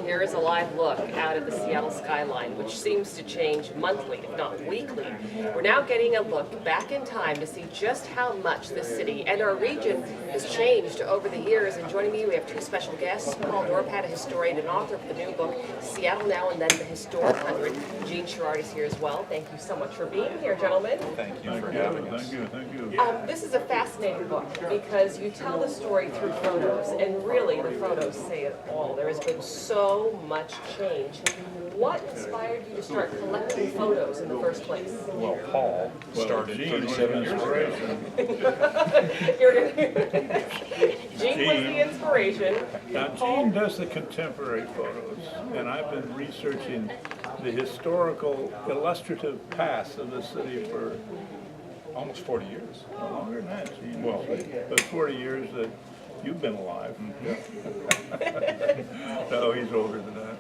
Here is a live look out at the Seattle skyline, which seems to change monthly, if not weekly. We're now getting a look back in time to see just how much this city and our region has changed over the years. And joining me, we have two special guests. Paul Dorpat, a historian and author of the new book, Seattle Now and Then, The Historic 100. Jean Sherrard is here as well. Thank you so much for being here, gentlemen. Thank you for having us. Thank you. This is a fascinating book because you tell the story through photos, and really the photos say it all. There has been so much change. What inspired you to start collecting photos in the first place? Well, Paul started 37 years ago. Jean was the inspiration. Now, Jean does the contemporary photos, and I've been researching the historical, illustrative past of the city for Almost 40 years. longer than that, Jean. Well, but 40 years that you've been alive. No, he's older than that.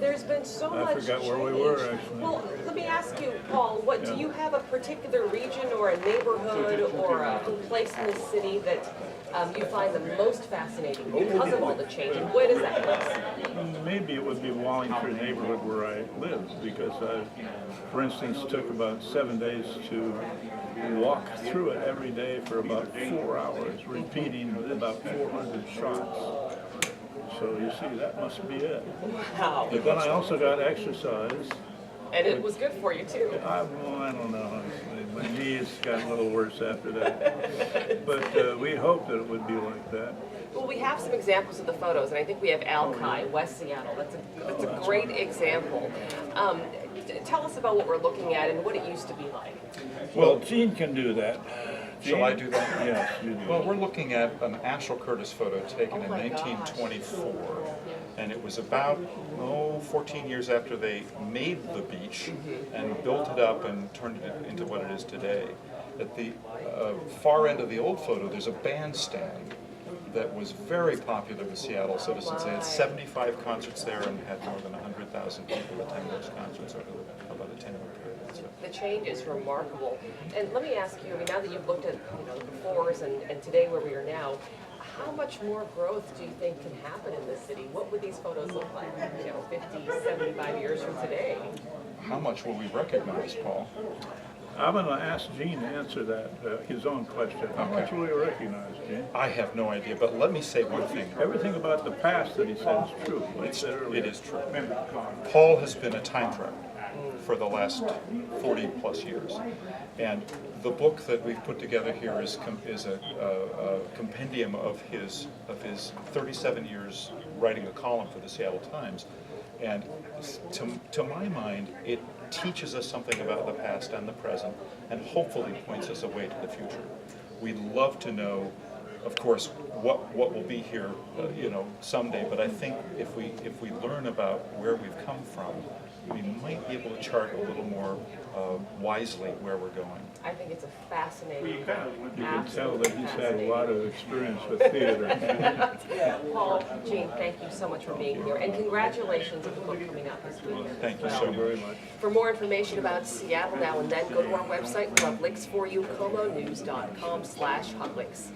There's been so much I forgot where we change. were, actually. Well, let me ask you, Paul, what do you have a particular region or a neighborhood or a place in the city that you find the most fascinating because of all the change? And what is that place? Maybe it would be Wallingford neighborhood where I live, because I, for instance, took about 7 days to walk through it every day for about 4 hours, repeating about 400 shots. So you see, that must be it. Wow. But then I also got exercise. And it was good for you, too. I don't know. My knees got a little worse after that. But we hoped that it would be like that. Well, we have some examples of the photos, and I think we have Alki, West Seattle. That's a great example. Tell us about what we're looking at and what it used to be like. Well, Jean can do that. Shall I do that? Yes, you do. Well, we're looking at an Ashel Curtis photo taken in my gosh. 1924. And it was about, 14 years after they made the beach and built it up and turned it into what it is today. At the far end of the old photo, there's a bandstand that was very popular with Seattle citizens. They had 75 concerts there and had more than 100,000 people attend those concerts over about a 10-year period. So. The change is remarkable. And let me ask you, now that you've looked at the befores and today where we are now, how much more growth do you think can happen in this city? What would these photos look like, 50, 75 years from today? How much will we recognize, Paul? I'm going to ask Jean to answer that, his own question. How much will we recognize, Jean? I have no idea, but let me say one thing. Everything about the past that he said is true. It is true. Paul has been a time traveler for the last 40 plus years. And the book that we've put together here is a compendium of his 37 years writing a column for the Seattle Times. And to my mind, it teaches us something about the past and the present, and hopefully points us away to the future. We'd love to know, of course, what will be here, someday. But I think if we learn about where we've come from, we might be able to chart a little more wisely where we're going. I think it's a fascinating You can tell that he's had a lot of experience with theater. Paul, Jean, thank you so much for being here, and congratulations on the book coming out this week. Thank you so Very much. For more information about Seattle Now and Then, go to our website. We'll have links for you, KOMO-News.com/hotlinks.